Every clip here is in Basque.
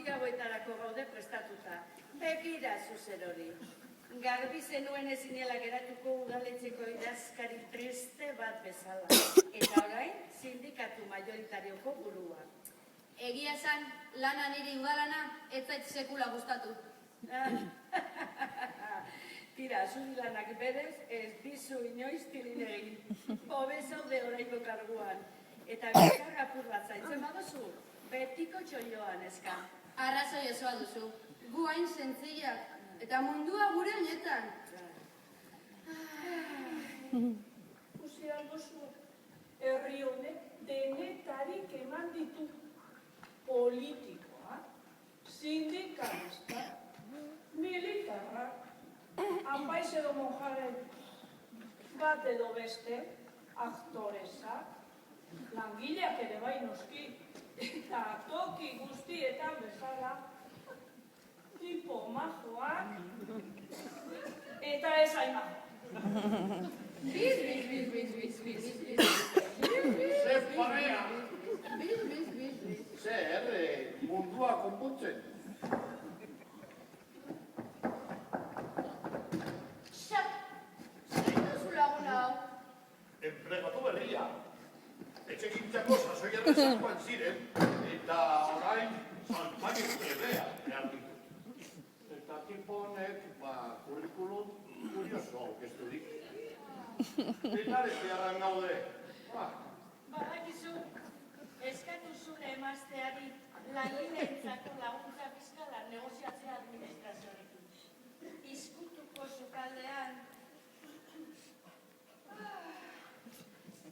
Hortik gauetarako gaude prestatuta. Begira zuzer hori. Garbi zenuen ezinela geratuko udaletxeko idazkari triste bat bezala. Eta orain, sindikatu majoritarioko burua. Egia esan, lana niri udalana, ez zait sekula gustatu. Tira, zuri lanak berez, ez dizu inoiz tilin egin. Hobe zaude oraiko karguan. Eta bizar apur bat zaitzen baduzu, betiko txoioan eska. Arrazoi osoa duzu. Gu hain zentzillak. Eta mundua gure honetan. Usi algozu, herri honek denetarik eman ditu. Politikoa, sindikalista, militarra, apaiz edo monjaren bat edo beste, aktoresa, langileak ere bai noski, eta toki guztietan bezala, tipo majoak, eta ez aimajoak. Ze parea! Zer, mundua konpontzen. Zer duzu lagun hau? Enplegatu berria. Etxegintzako sasoi errezakoan ziren, eta orain salpaiek trebea behar ditu. Eta tipo honek, kurrikulum kurioso aurkezturik. Eta deziarran gaude. Badakizu, eskatu zure emazteari langileentzako laguntza fiskala negoziatzea administrazioarekin. Izkutuko sukaldean.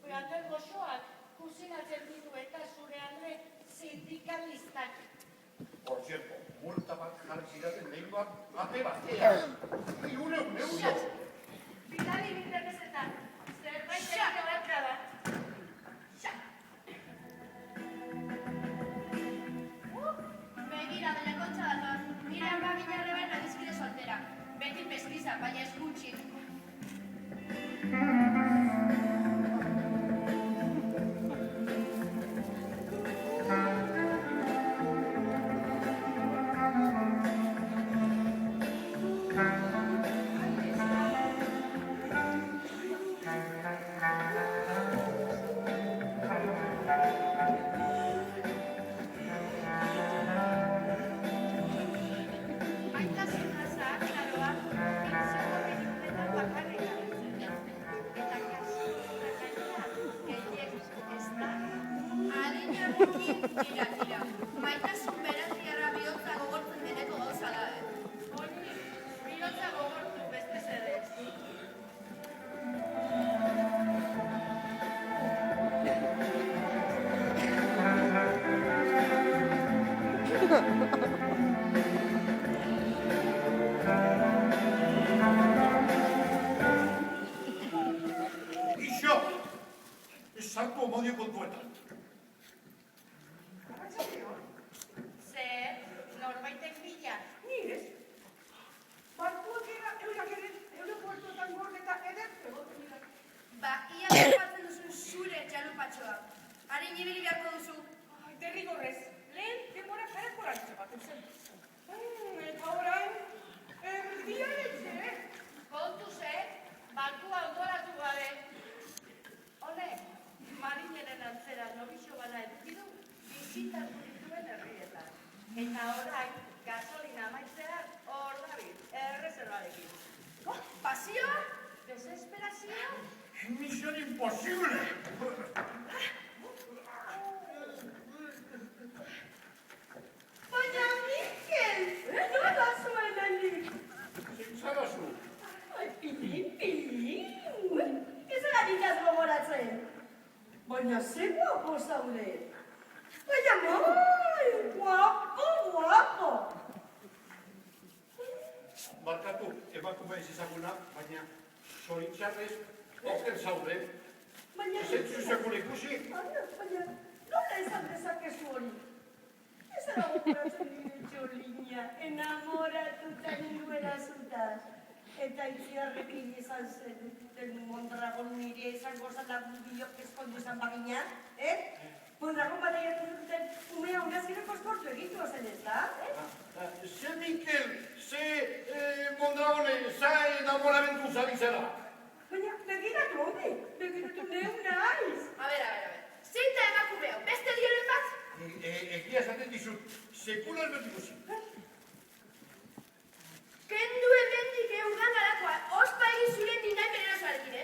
Beatel gozoak kusinatzen ditu eta zure andre sindikalistak. Por cierto, multa bat jarri zidaten lehenkoak bate batean. Euro. Bidali internetetan, zerbait egite barka da. Begira, dela kontxa dator. Nire ama bilarreben adizkide soltera. Beti pestiza, baina ez gutxi. Tira. Maitasun berazierra bihotza gogortzen deneko gauza da, Oini, bihotza gogortu beste zedez. Ixo! Ez sartu omodio kontuetan. Zer, norbaitek bila. Nire, barkuak eurak europuertoetan gordeta edertu egoten dira. Ba, ia berpatzen duzun zure txalupatxoa. Harin ibili beharko duzu. Derrigorrez, lehen denbora karakolatxe baten zen. Eta orain, erdialetxe. Kontu zer, barkua ondoratu gabe. Honek, marineren antzera nobixo bana edukidu, bizitatu dituen herrietan. Eta orain, gasolina amaitzean, hor dabil, erreserbarekin. Pasioa? Desesperazioa? Misión imposible! Baina, Mikel, nola zuen handik? Zintzagazu. Ai, pilin. Ez era ditaz gogoratzen. Baina, ze guapo zaude. Baina, guapo. Barkatu, emakume ez izaguna, baina zoritxarrez, oker zaude. Baina, Zentzu sekule ikusi? baina, nola esan dezakezu hori? Ez era gogoratzen nire txolina, enamoratuta ninduela zutaz. Eta itziarrekin izan zen, den Mondragon nire izango zan biok ezkondu izan bagina, Mondragon bat aiatu zuten umea unazireko esportu egitu zen ez da, zari zara. Baina, begiratu hori, begiratu neu naiz. A ber. Zein da emakume hau, beste dioren bat? Egia esaten dizut, sekula ez dut ikusi. Kendu hemendik urdangarako, ospa egin zuren ni nahi berenazoarekin,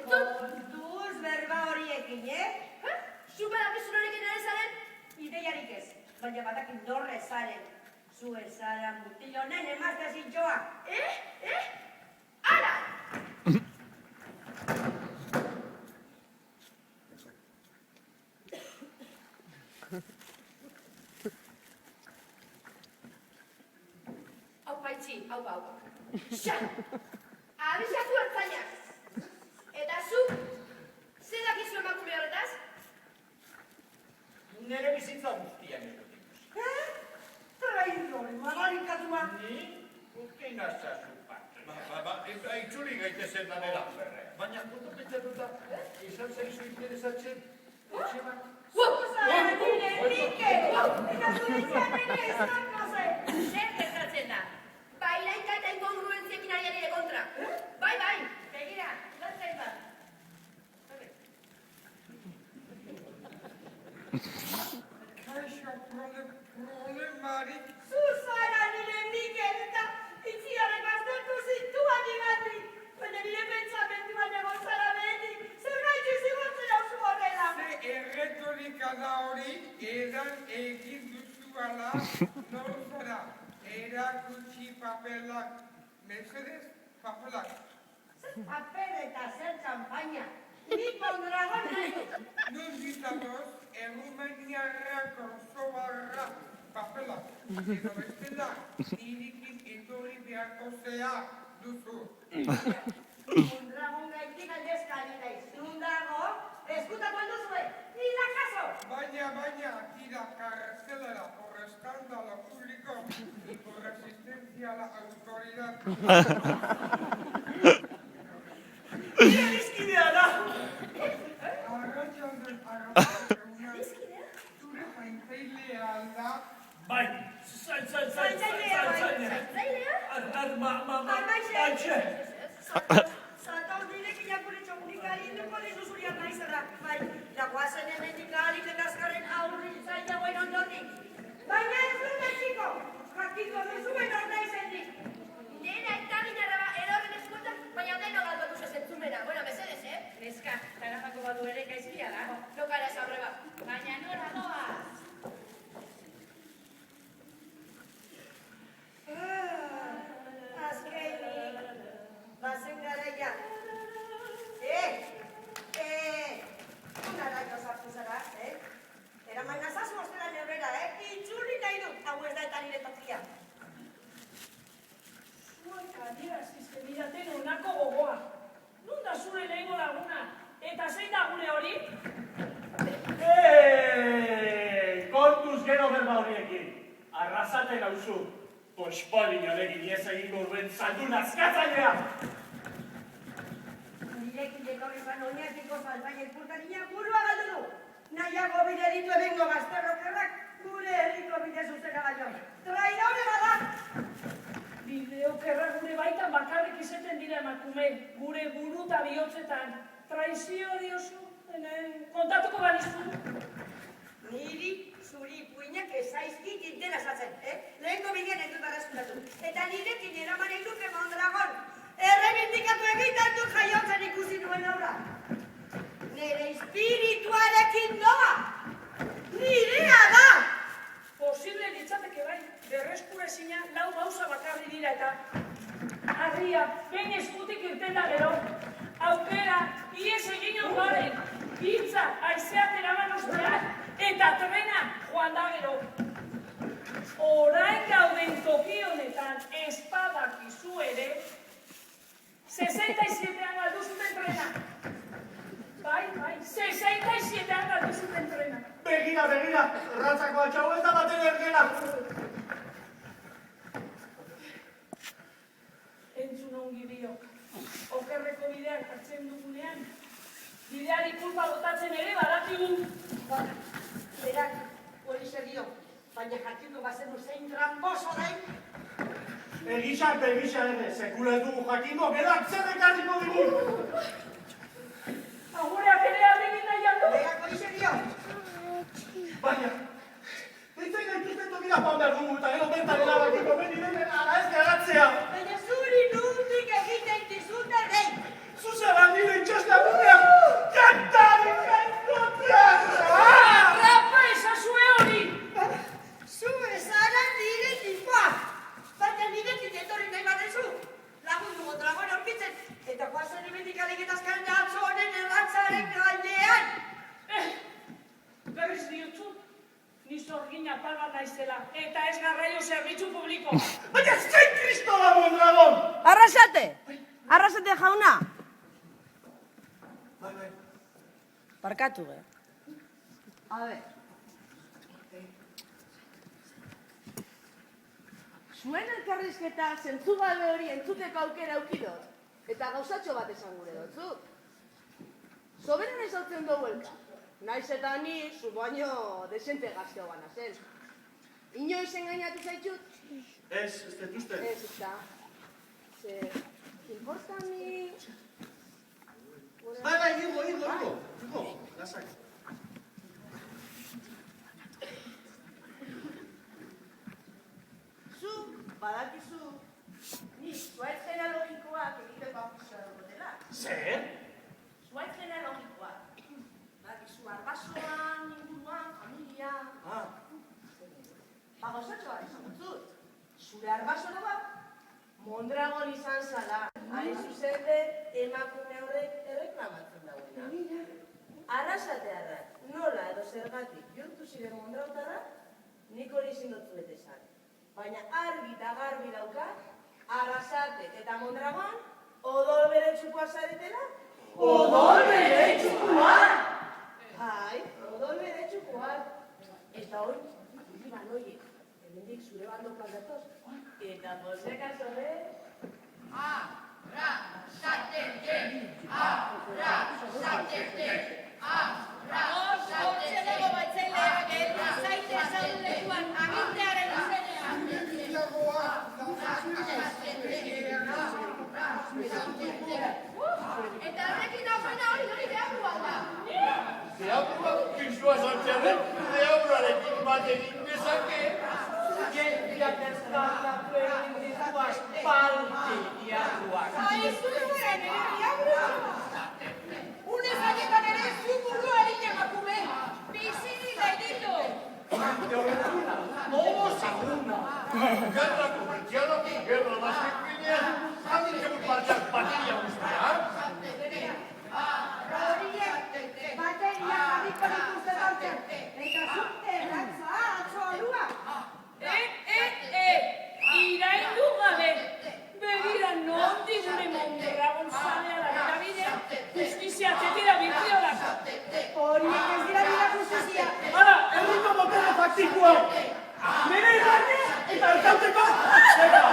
Entzun? Kontuz berba horiekin, Zu badakizun horrekin ere zaren? Ideiarik ez, baina badakin dorre zaren. Zu ezara mutil honen emazte zintxoa. Ara! Hau paitzi, hau. Xa! Abisatu hartzainak! Eta zu, zer dakizu emakume horretaz? Nere bizitza guztian ez dut ikusi. Traidore, magarikatua. Ni? Ukein azazu bat. Eta itzuli gaitezen lanera. Baina, koto pentsatuta, izan zaizu interesatzen, etxe bat. Zuzara nire nike! Eta zuretzan ere ezako zen. Zer gertatzen da? Bailaika eta inkongruentziekin ari ere kontra. Bai. Begira, lasai bat. Kaixo problemarik. Zuzara nire nike eta itziarek aztertu zintuan igatrik. Baina nire pentsamentuan egon zara behetik. Zer gaitu zigortzen hau zu horrela. Ze erretorika da hori, edan egin duzu ala, nor zara. Erakutsi papelak. Mesedez, papelak. Paper eta zer txampaina. Nik Mondragon nahi dut. Nun ditatoz, Errumeniarra Korsobarra papelak. Edo bestela, nirikin etorri beharko zea duzu. Mondragon gaitik aldezkari naiz. Nundago, eskutatu alduzue. Nila kaso. Baina, tira karcelera por escándalo público y por resistencia a la autoridad. Bizkidea da. Arratxalden arratxalden zure zaintzailea alda. Bai, Zaintzailea Armaixe. Zatoz nirekin apuretxo unikari induko dizu zuriak naizerra. Bai, lagoazen hemendik ahalik eta azkarren aurri zailagoen ondotik. Baina ez dut etxiko. Jakiko duzuen orda izendik. Nena eta ginarra erorren eskuta, baina deno galbatu zezentzumena. Bueno, mesedez, Neska, tarafako badu ere gaizkia da. Lokara ez aurreba. Baina nora doaz. Azkenik, bazen garaia. Unaraino sartu zara, Eraman nazazu ostera neurera, Itzuli nahi dut, hau ez da eta nire tokia. zuek adierazi zenidaten honako gogoa. Nun da zure lehengo laguna? Eta zein da gure hori? Kontuz gero berba horiekin. Arrasate gauzu. Pospolin alegin ez egingo duen zaldun azkatzailea. Nirekin etorri zan oinaziko zaltzaien purtarina burua galdu du. Nahiago bide ditu ebengo bazterrokerrak gure herriko bide zuzena baino. Traidore bada! Bideokerra gure baitan bakarrik izeten dira emakume, gure buru eta bihotzetan. Traizio diozu, kontatuko banizu. Niri zuri puinak ezaizkit interesatzen, Lehenko bidean ez dut arraskuntatu. Eta nirekin eraman egin duke Mondragon. Errebindikatu egiten dut jaiotzen ikusi nuen aurra. Nere espirituarekin doa. Nirea da! Posible ditzateke bai, berreskurezina lau gauza bakarri dira eta harria, behin eskutik irten da gero. Aukera, ies egin ondoren, hitza, aizeak eraman ostean, eta trena joan da gero. Orain gauden toki honetan espadakizu ere, 67an galdu zuten trena. Bai, 67an galdu zuten trena. Begira, ratzako atxau ez da baten ergela. Entzun ongi dio. Okerreko bidean hartzen dugunean, bideari kulpa botatzen ere badakigu. Berak, hori zer dio, baina jakiko bazenu zein tramposo dain. Egisa ere, sekula ez dugu jakingo, geroak zer ekarriko digun! Agureak ere alegin nahi aldu? Begako izerio. Baina, eitzen gaituzten tokira joan behar dugu, eta gero bertan erabakiko beni denen ala ez garatzea! Baina zuri nundik egiten dizute rei. Zuzera nire itxastea gunean, kantari jainkotean! Rapa ezazue hori! Zu ezara nire tipoa. Baina nire etorri nahi badezu. Lagundu mondragon aurkitzen. Eta guazen emendik alegitazkan atzo honen erratzaren gainean. Berriz diotzut, ni zorgina paga naizela, eta ez garraio zerbitzu publiko. Baina zein kristo da Mondragon! Arrasate jauna. Barkatu, A ber. Zuen elkarrizketa zentzugabe hori entzuteko aukera aukidot, eta gauzatxo bat esan gure dutzu. Soberan ezautzen dugu elka. Naiz eta ni, zu baino desente gazteo gana zen. Inoiz engainatu zaitxut? Ez dut uste. Ez, eta. Ze, importa mi... Bai, higo, lasai. Zu, badakizu, ni zuaitz genealogikoak egiteko apusua dugu dela. Zer? Zuaitz genealogikoak. Badakizu, arbasoan, inguruan, familia... Gauzatxo bat izan dut. Zure arbasora bat, Mondragon izan zala. Hain zuzen emakume horrek erreklamatzen dagoena. Arrasatearrak, nola edo zergatik bihurtu ziren Mondragotarrak, nik hori ezin dut zuet esan. Baina argi eta garbi daukat, Arrasate eta Mondragon odol beretsukoa zaretela? Odol beretsukoa? Bai, odol beretsukoa. Eta hori, iban horiek. Hemendik zure bandokoak datoz. Eta poseka zobe... Arrasatete! Hortxe dago batzailea, geldi zaite zaudekuan, agintearen izenean. Eta horrekin dagoena hori beharrua da. Zehaurua kisua sortzearen, zehaurarekin bat egin dezake. Jentia testatu egin dituaz palti iarduak. Aizuen, diablo! Une zaietan ere zupurru harin emakume. Bizi nahi ditu. Todo seguna. Guerra comercial, guerra más pequeña, alguien que me parcha patilla usted, Horiek, bateria jarriko dituzte dantzen. Eta zute erratza atzo alua. Iraindu gabe, begira nondik gure Mondragon zalea da eta bide, justizia tetira birtiolak. Horiek ez dira dira justizia. Hala, herriko botere faktikoa. Nire irrane eta elkauteko zera.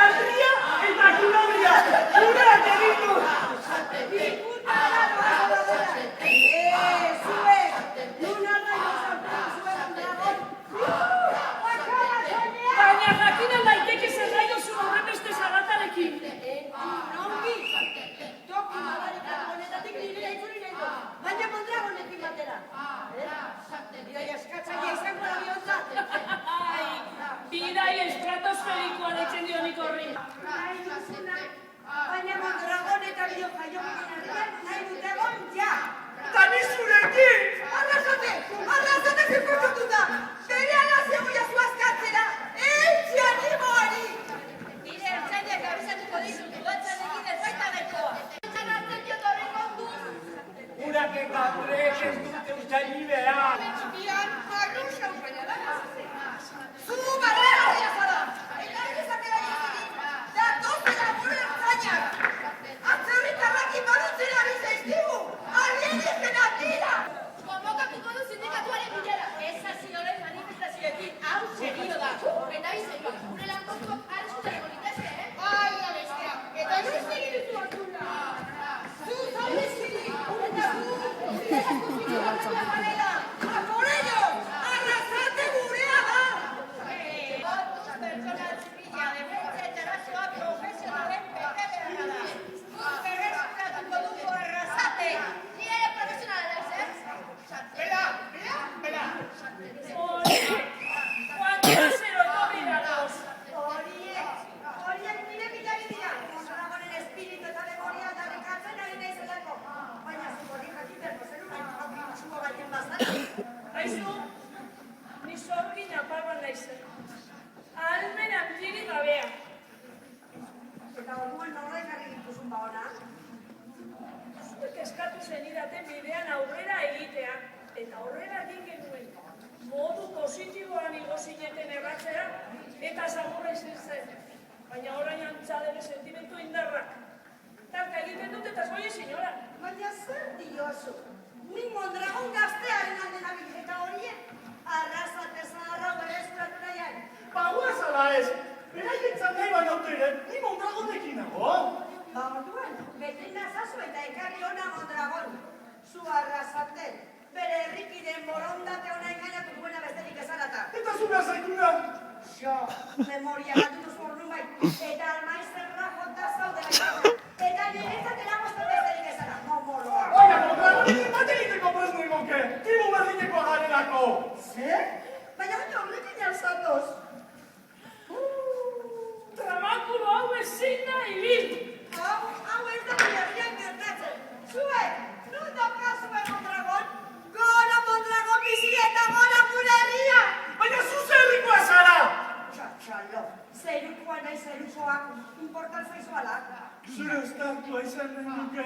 Herria eta kulabria. Gureak egitu. Ikuta da doa dela. Zuek, luna nahi gozautzen zuen Mondragon. Bakara zoinea. Baina jakinen daiteke zerraio zuen horren beste zaratarekin. Nongi, toki madarikako honetatik nire itzuri nahi du. Baina Mondragonekin batera. Bidai askatzaile izango da bihotza. Bidai estratosferikoa deitzen dionik horri. Nahi duzuna, baina Mondragon eta bio jaio ginen artean nahi dut egon ja. Eta ni zurekin! Arrasate zirkurtututa. Bere alazio goia zuazkatzera, eitzi animo hori. Nire ertzainak abizatuko ditut, duatzen egin ez baita nahikoa. Etxan hartzen diot horren kontuz. Urak eta gurek ez dute ustaili behar. Bian, arruxa usaila da. Zu barrera hori azara. Eta egizatera gizikin, datozela gure ertzainak. Atzerritarrak imarutzera bizaizkigu. Alienígenak dira. Konbokatuko du sindikatuaren bilera. Ez hasi horren Eta zagurra izen zen, baina orain antzadere sentimentu indarrak. Talka egiten dut eta zoie senyora. Baina zer diozu? Ni Mondragon gaztearen alde nabil eta horiek arrasate zaharra berreskuratu nahian. Bagoaz ala ez, beraientzat nahi baina autoiren, ni Mondragonekin nago. Ba orduan, bete nazazu eta ekarri hona Mondragon. Zu arrasaten, bere herrikiden borondate hona engainatu duena besterik ezalata. Eta zuna zaituna. Jo, memoria batutu zornu bai, eta almaizerra jota zaude baina. Eta niretzat eragozten besterik ezala, momoloa. Baina Mondragonekin bat egiteko presnu igonke, tribu berdineko garelako. Zer? Baina horrekin jalzatoz. Tramakulo hau ezin da ibil. Hau ez da bilarriak gertatzen. Zuek, nun daukazue Mondragon? Gora Mondragon bizi eta gora gure herria! Baina zu zerrikoa zara! Txatxalo, zerukoa nahi zerukoa, importan zaizuala. Zure estatua izan nahi nuke.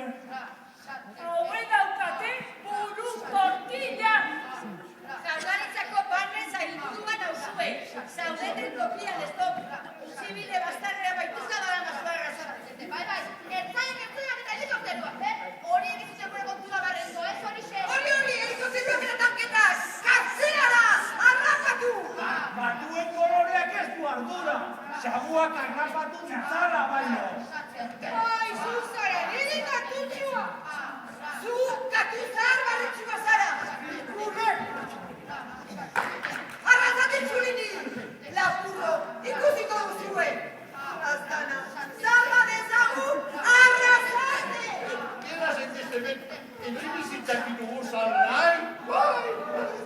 Haue daukate buru tortilla. Jaurlaritzako barne zailburuan hausue, zaudeten tokian ez top. Zibile bastarrea baituzka badan azua arrasatzen. Bai, ertzaiak eta helikopterua, horiek izuzen gure kontura barrendo, ez hori xe. Hori, helikopteruak eta tanketak! Kartzera da! Arrapatu! Batuen koloreak ez du ardura. Xaguak arrapatu zitzala baino. Ai, zu zara, nire katutxua! Zu katuzar barritxua zara! Urre! Arrasaten txulini! Lapurro, ikusiko duzue! Aztana, zalba dezagun, arrasate! Quiera sentirse ben, entzimizitzak ditugu salgai?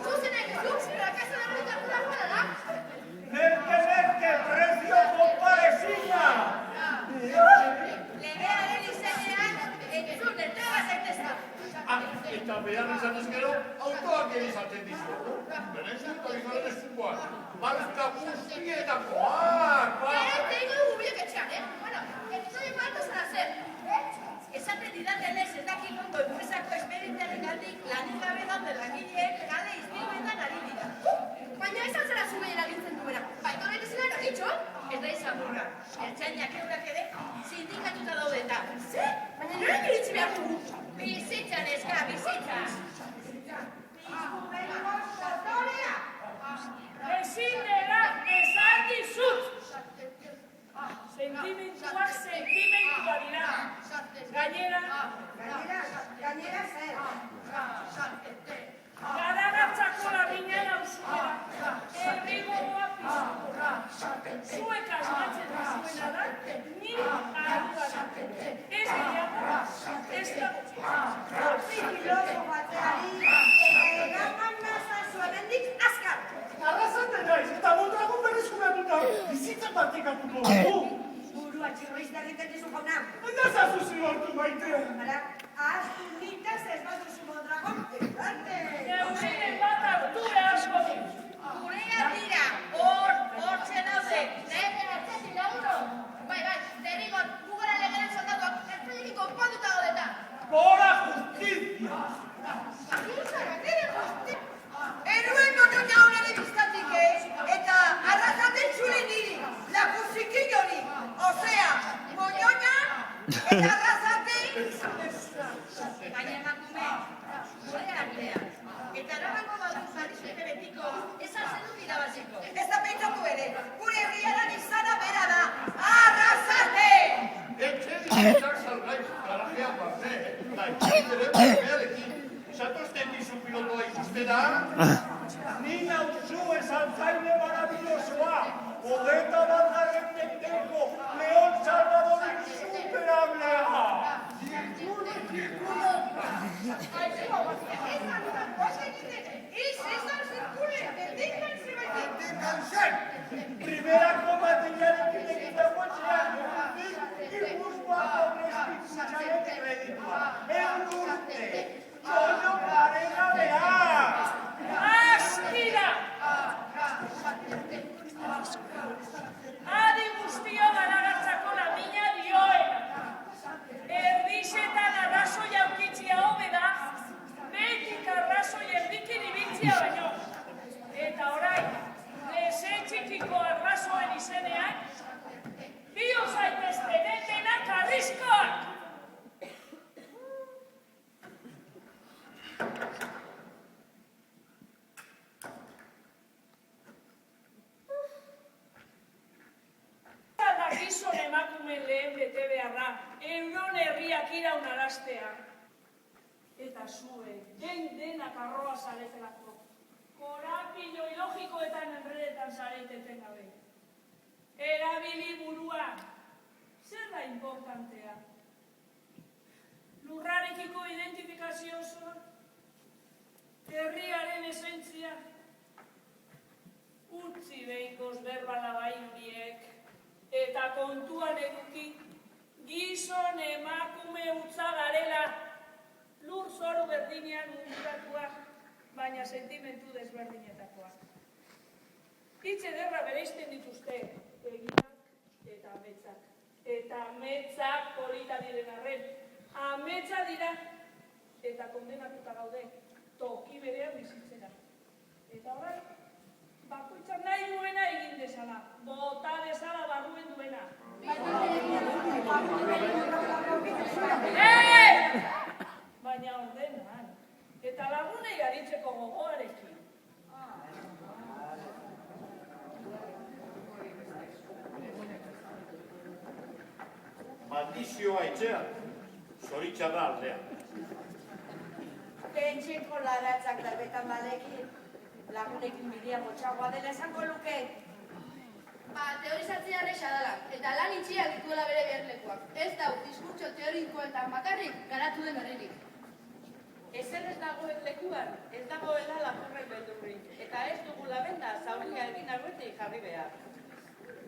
Zuzenek, frakaso da horretan gura guara da. Merke, prezio konparezina! Legearen izenean, entzun, entrega zaitezta. Eta behar izan ezkero, autoak ere izaten dizugu. Berezik,alizaren eskukoan. Marka guztietakoak, Te digo dugu biok etxean, Bueno, episodio alto zara zer. Esaten didatenez, ez dakit ondo enpresako esperientearen aldik lanik gabe daude langileek gale izpiluetan ari dira. Baina ez altzara zu gehien agintzen duena. Baito nahi dizela eragitxo? Ez da izan burra. Ertzainak eurak ere sindikatuta daude eta. Ze? Baina norak iritsi behar dugu. Bizitzan eska, bizitzan. Bizkubengo sotorea! Ezin dela esan dizut. Sentimentuak sentimentua dira. Gainera, Gainera zer? garagatzako labinean hausura. Errigoa piztura. Zuek asmatzen dizuena da, nire ardura. Ez gehiago, ez da gutxi. Filoso bateari, eta eraman nazazu hemendik azkar! Arrasate naiz, eta Mondragon berreskuratuta bizitza partekatuko dugu. Burua txirroiz derriten dizu jauna. Baina zazu zigortu maitea. Hala, ahaztu nitaz ez baduzu Mondragon, arte! Neurinen bat hartu beharko dut. Gureak dira, hortxe daude. Lehen ertzetik laguno. Bai, derrigot, gugara legaren soldatuak ertzetik konponduta gaudeta. Gora justizia! Eruen motoña honare bizkatik, eta arrasaten txulen niri, lakuzikin hori, osea, moñoña eta arrasaten... Baina emakume, gureak dira. Eta eramango badu jarri zute betiko, ez altzen dut irabaziko. Ez da pentsatu ere, gure herriaren izana bera da, arrasate! Etxe dizitzak salgai, garajean barne, ere berrearekin. Zatozten dizu pilotoa ikustera? Ni nauzu esaltzaile maravillosoa, hogeta batgarren mendeko Leon Salvadorin superablea. Primerako materialekin egitako etxean, Gipuzkoako prestikuntxaren kreditua. Eururte, txollo paregabea. Askira! Adi guztio garagatzako lamina dioena. Erdizetan arrazoi aukitzia hobe da, betik arrazoi erdikin ibiltzia baino. Eta orain, lezen txikiko arrazoen izen hemen lehen bete beharra, euron herriak iraunaraztea. Eta zuen, denak arroa zaretelako. Korapilo ilogikoetan enredetan zareteten gabe. Erabili burua, zer da importantea? Lurrarekiko identifikazio osoa, herriaren esentzia, utzi behingoz berbala horiek, eta kontuan eduki, gizon emakume utza garela, lur zoru berdinean munduratuak, baina sentimentu desberdinetakoak. Hitz ederra bereizten dituzte, eginak eta ametsak. Eta ametsak polita diren arren, ametsa dira, eta kondenatuta gaude, toki berean bizitzera. Eta horrek, bakoitzak nahi duena egin dezala, bota dezala barruen duena. Baina ordenan, eta lagunei aritzeko gogoarekin. Maldizioa etxean, zoritxarra aldean. Pentxeko laratzak darbetan balekin, lagunekin bidea motxagoa dela esango luke. Teorizatzea erresa dela, eta lan itxiak dituela bere beharlekuak. Ez da, diskurtso teorikoetan bakarrik garatu den herririk. Ezer ez dagoen lekuan, ez dagoela lapurrei beldurri, eta ez dugula benda zauria egin arruetik jarri behar.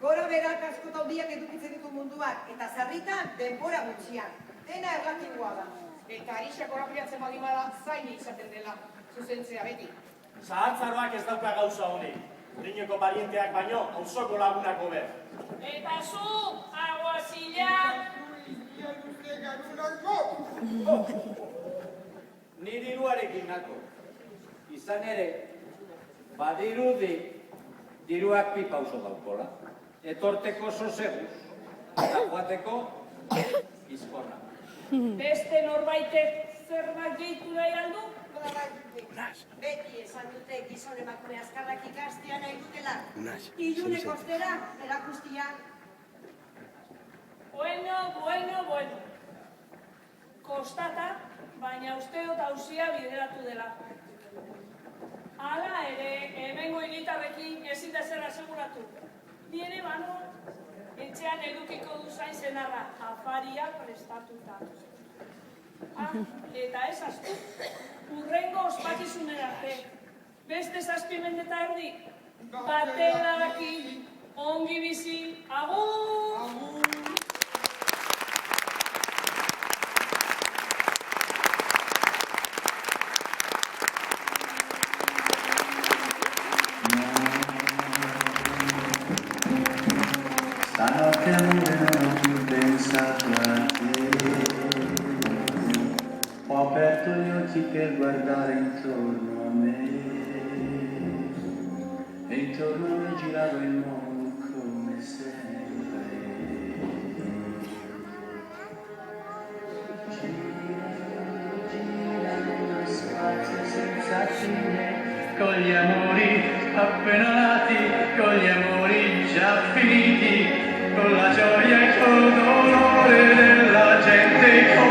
Gora berak askota handiak edukitzen ditu munduak, eta zarritan denbora gutxian. Dena erlatikoa da. Eta arixak korapiatzen baldin bada zain izaten dela, zuzentzea beti. Zahartzaroak ez dauka gauza honi. Urdineko parienteak baino, auzoko lagunako ber. Eta zu, aguazilak! Ni diruarekin nako. Izan ere, badirudi diruak pipa oso daukola. Etorteko soseguz, eta joateko izkorra. Beste norbaitek zerbait gehitu nahi aldu? Beti esan dute gizon emakume azkarrak ikastea nahi dutela. Iluneko ostera, erakustia. Bueno. Kostata, baina uste dut auzia bideratu dela. Hala ere, hemengo hiritarrekin ezin da zer aseguratu. Nire bano, etxean edukiko du zain zenarra, afaria prestatuta. Eta ez astu, urrengo ospakizunen arte. Beste zazpi mendeta erdi, batelaki, ongi bizi, agur! Stanotte amore non ho più pensato a te. Ho aperto gli occhi per guardare intorno a me. E intorno a me girava il mondo come sempre. Gira nello spazio senza fine, con gli amori appena nati, con gli amori già finiti, con la gioia e col dolore della gente.